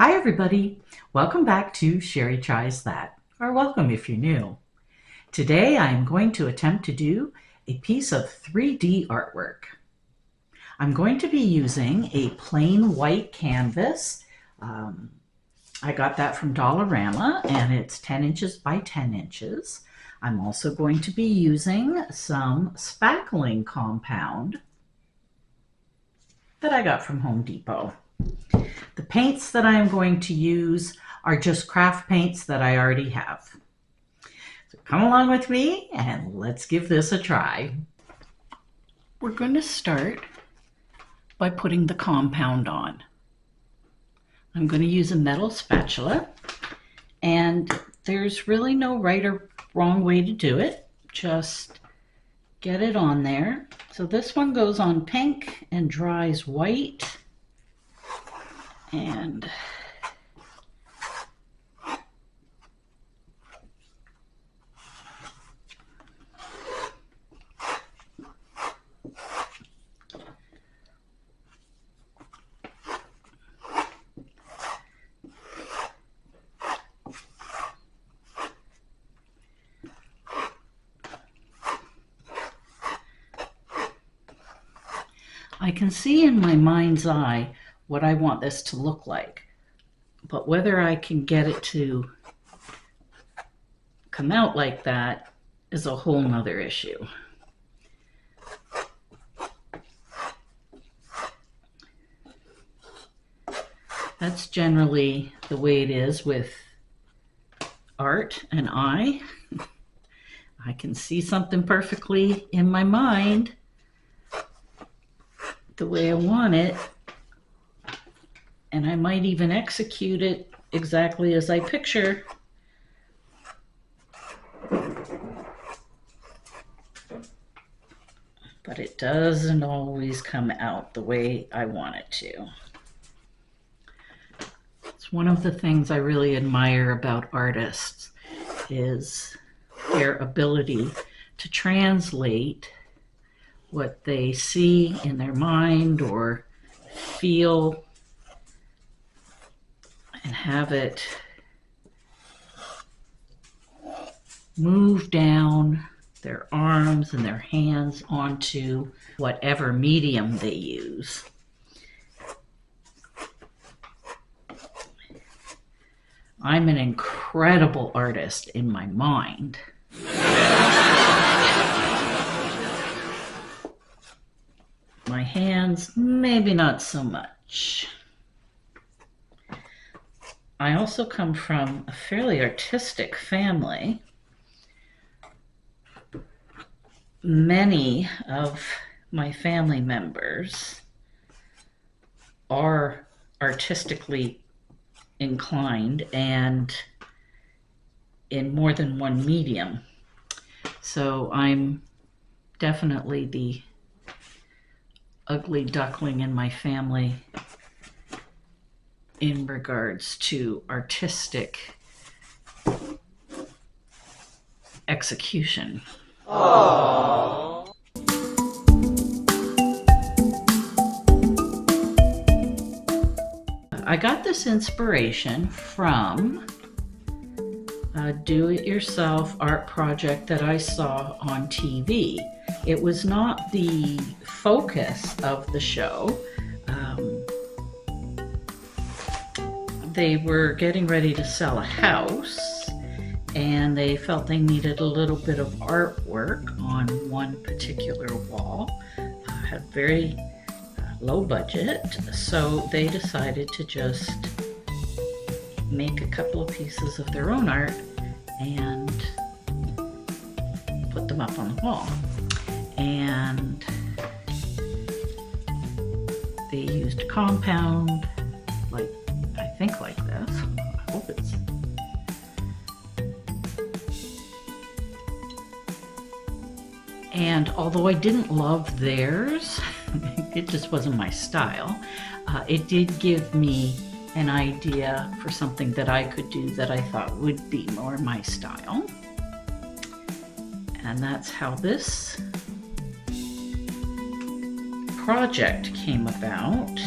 Hi everybody, welcome back to Sherry Tries That, or welcome if you're new. Today I am going to attempt to do a piece of 3D artwork. I'm going to be using a plain white canvas. I got that from Dollarama and it's 10 inches by 10 inches. I'm also going to be using some spackling compound that I got from Home Depot. The paints that I'm going to use are just craft paints that I already have. So come along with me and let's give this a try. We're going to start by putting the compound on. I'm going to use a metal spatula, and there's really no right or wrong way to do it. Just get it on there. So this one goes on pink and dries white. And I can see in my mind's eye what I want this to look like, but whether I can get it to come out like that is a whole nother issue. That's generally the way it is with art and I can see something perfectly in my mind the way I want it, and I might even execute it exactly as I picture. But it doesn't always come out the way I want it to. It's one of the things I really admire about artists is their ability to translate what they see in their mind or feel and have it move down their arms and their hands onto whatever medium they use. I'm an incredible artist in my mind. My hands, maybe not so much. I also come from a fairly artistic family. Many of my family members are artistically inclined and in more than one medium. So I'm definitely the ugly duckling in my family in regards to artistic execution. Aww. I got this inspiration from a do-it-yourself art project that I saw on TV. It was not the focus of the show. They were getting ready to sell a house, and they felt they needed a little bit of artwork on one particular wall. Had very low budget, so they decided to just make a couple of pieces of their own art and put them up on the wall. And they used compound, like, I think like this. I hope it's... And although I didn't love theirs, it just wasn't my style, it did give me an idea for something that I could do that I thought would be more my style. And that's how this project came about.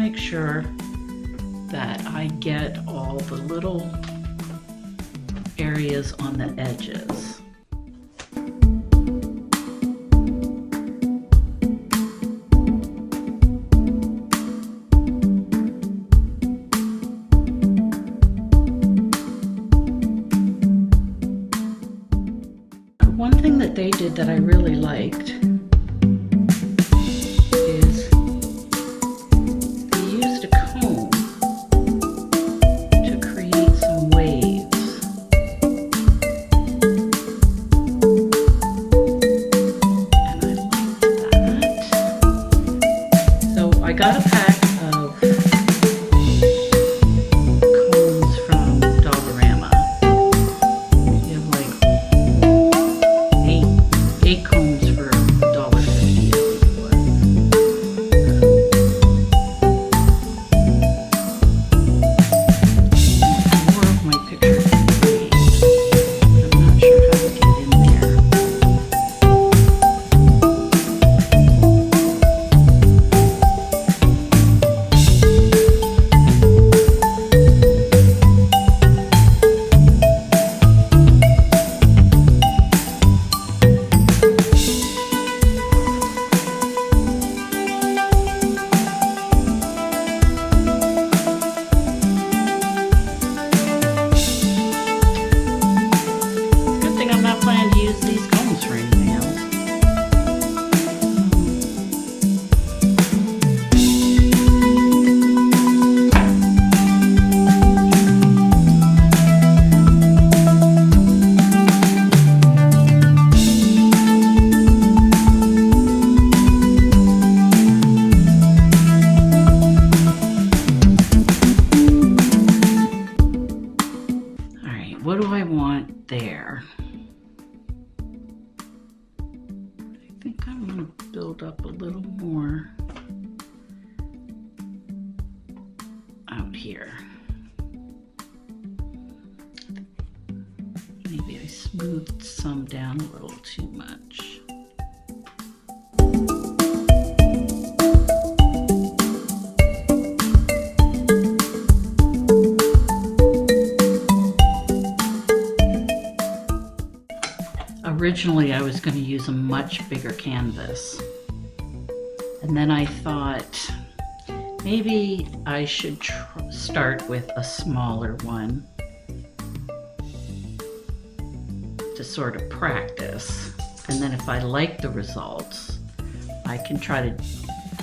make sure that I get all the little areas on the edges. One thing that they did that I really liked is they used a comb to create some waves. And I liked that. So I got a pack of combs from Dollarama. You have like 8 combs for $1.50, I think it was. More of my pictures saved. I'm not sure how to get in there. Good thing I'm not planning to use these combs for anything else. All right, what do I want there? I think I want to build up a little more out here. Maybe I smoothed some down a little too much. Originally, I was going to use a much bigger canvas. And then I thought maybe I should start with a smaller one to sort of practice. And then if I like the results, I can try to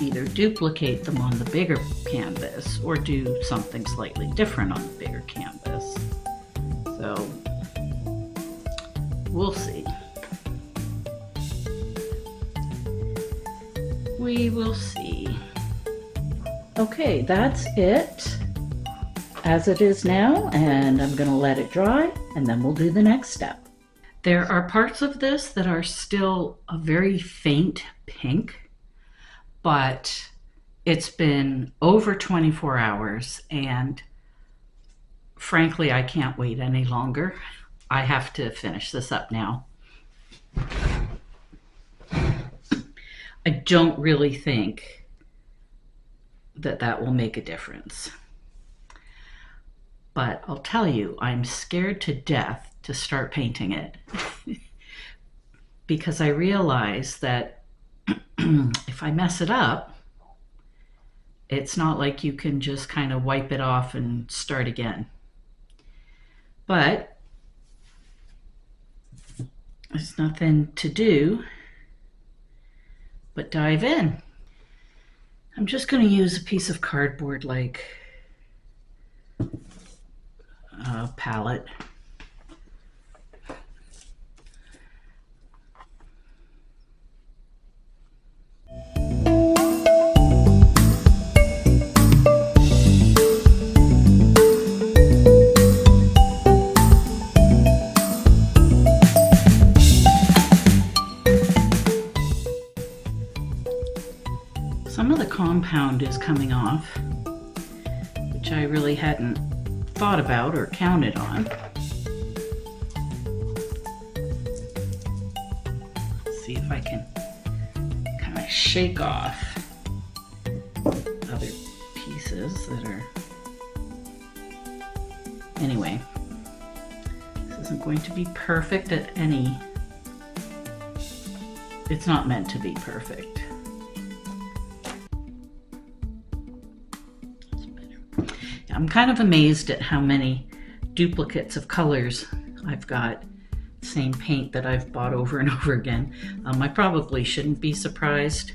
either duplicate them on the bigger canvas or do something slightly different on the bigger canvas. So we'll see. We will see. Okay, that's it as it is now, and I'm going to let it dry, and then we'll do the next step. There are parts of this that are still a very faint pink, but it's been over 24 hours, and frankly, I can't wait any longer. I have to finish this up now. I don't really think that that will make a difference. But I'll tell you, I'm scared to death to start painting it because I realize that if I mess it up, it's not like you can just kind of wipe it off and start again. But there's nothing to do but dive in. I'm just going to use a piece of cardboard like a palette. Some of the compound is coming off, which I really hadn't thought about or counted on. Let's see if I can kind of shake off other pieces. pieces that are... Anyway, this isn't going to be perfect at any... It's not meant to be perfect. That's better. Yeah, I'm kind of amazed at how many duplicates of colors I've got. Same paint that I've bought over and over again. I probably shouldn't be surprised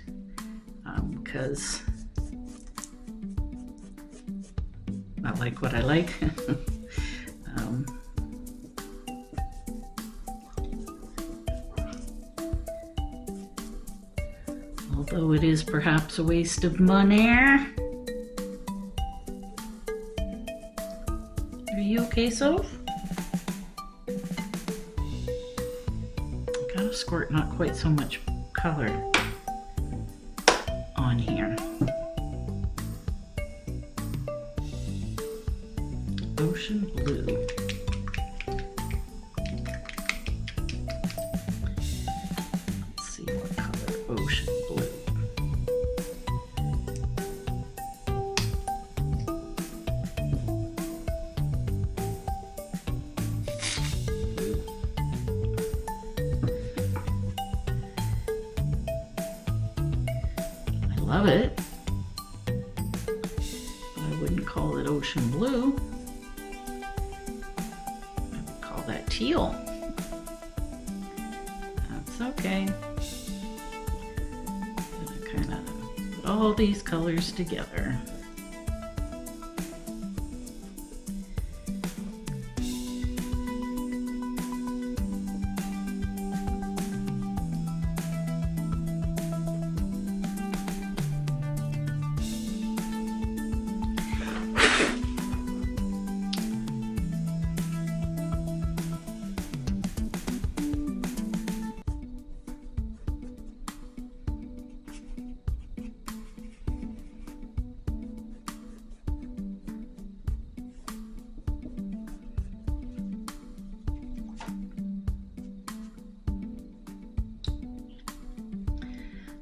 because I like what I like. Although it is perhaps a waste of money. Are you okay, Soph? Gotta squirt not quite so much color on here. Ocean blue. Let's see what color ocean blue. Love it. I wouldn't call it ocean blue. I would call that teal. That's okay. I'm gonna kind of put all these colors together.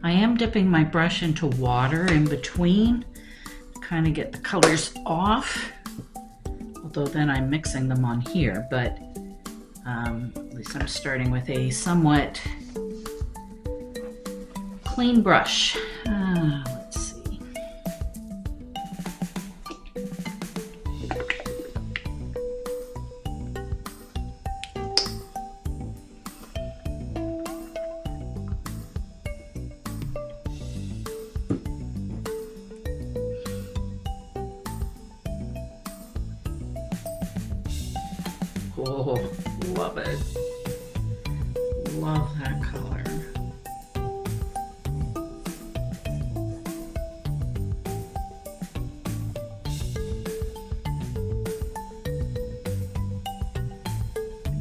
I am dipping my brush into water in between to kind of get the colors off, although then I'm mixing them on here, but at least I'm starting with a somewhat clean brush. Let's see. Oh, love it. Love that color.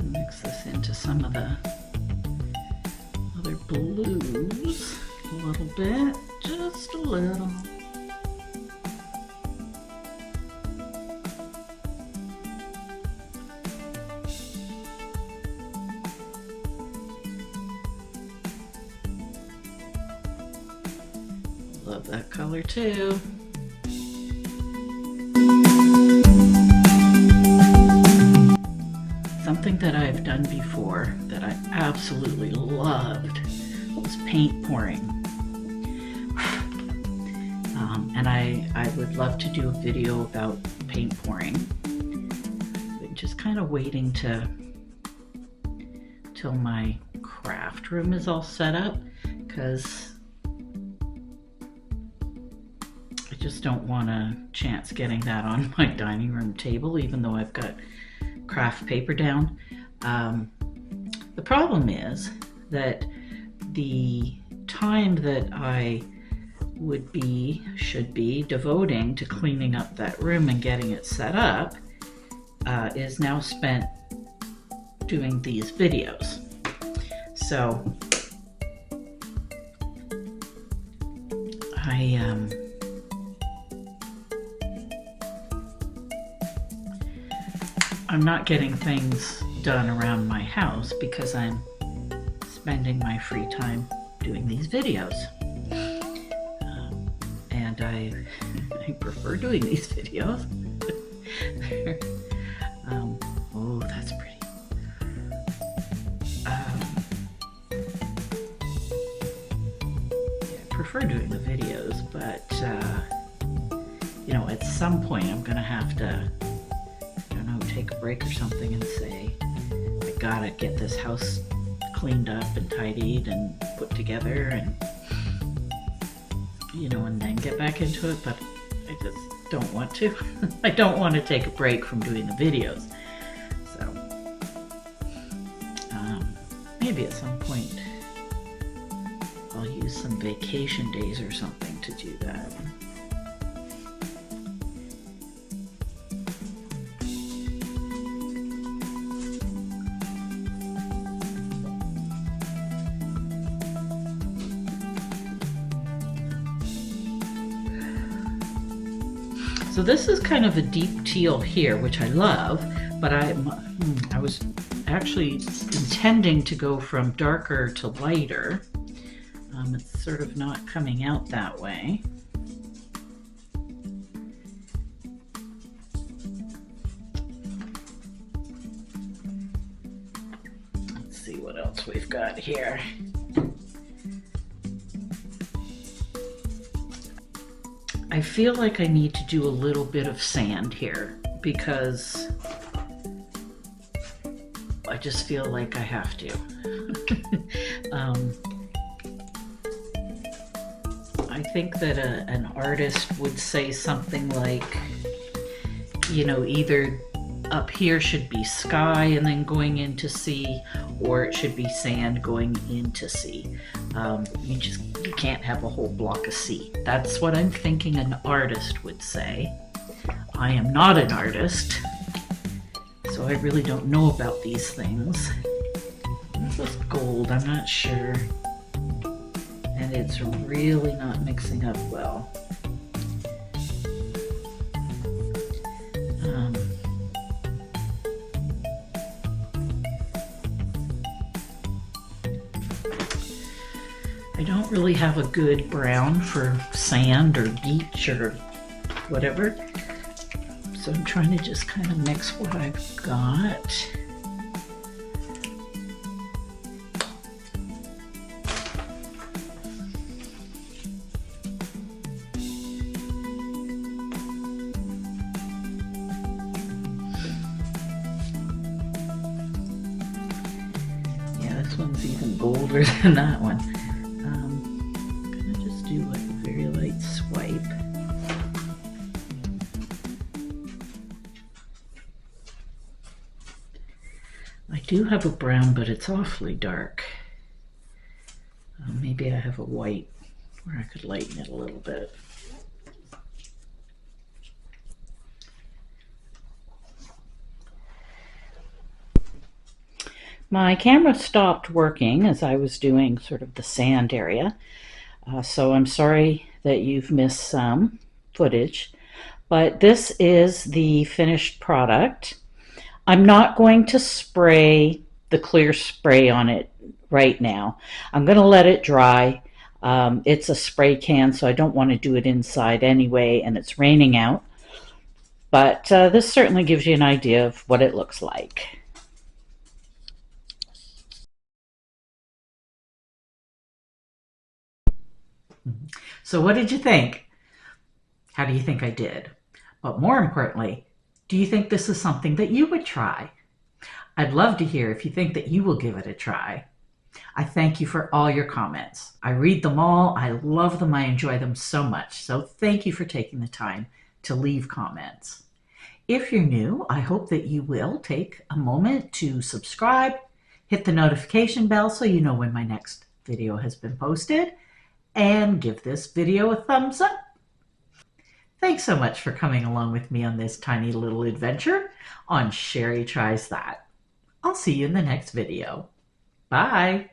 Mix this into some of the other blues a little bit, just a little. Love that color too. Something that I've done before that I absolutely loved was paint pouring. And I would love to do a video about paint pouring. But just kind of waiting till my craft room is all set up, because I just don't want a chance getting that on my dining room table, even though I've got craft paper down. The problem is that the time that I should be devoting to cleaning up that room and getting it set up is now spent doing these videos. So I'm not getting things done around my house because I'm spending my free time doing these videos. And I I prefer doing these videos. Oh, that's pretty. Yeah, I prefer doing the videos, but you know, at some point I'm gonna have to, I don't know, take a break or something and say, I gotta get this house cleaned up and tidied and put together, and you know, and then get back into it. But I just don't want to. I don't want to take a break from doing the videos. So maybe at some point I'll use some vacation days or something to do that. So this is kind of a deep teal here, which I love, but I was actually intending to go from darker to lighter. It's sort of not coming out that way. Let's see what else we've got here. I feel like I need to do a little bit of sand here because I just feel like I have to. I think that an artist would say something like, you know, either up here should be sky and then going into sea, or it should be sand going into sea. You can't have a whole block of sea. That's what I'm thinking an artist would say. I am not an artist, so I really don't know about these things. This is gold, I'm not sure. And it's really not mixing up well. I don't really have a good brown for sand or beach or whatever, so I'm trying to just kind of mix what I've got. Yeah, this one's even bolder than that one. Do like a very light swipe. I do have a brown, but it's awfully dark. Maybe I have a white where I could lighten it a little bit. My camera stopped working as I was doing sort of the sand area. So I'm sorry that you've missed some footage, but this is the finished product. I'm not going to spray the clear spray on it right now. I'm going to let it dry. It's a spray can, so I don't want to do it inside anyway, and it's raining out. But this certainly gives you an idea of what it looks like. So what did you think? How do you think I did? But more importantly, do you think this is something that you would try? I'd love to hear if you think that you will give it a try. I thank you for all your comments. I read them all. I love them. I enjoy them so much. So thank you for taking the time to leave comments. If you're new, I hope that you will take a moment to subscribe, hit the notification bell so you know when my next video has been posted, and give this video a thumbs up. Thanks so much for coming along with me on this tiny little adventure on Sherry Tries That. I'll see you in the next video. Bye.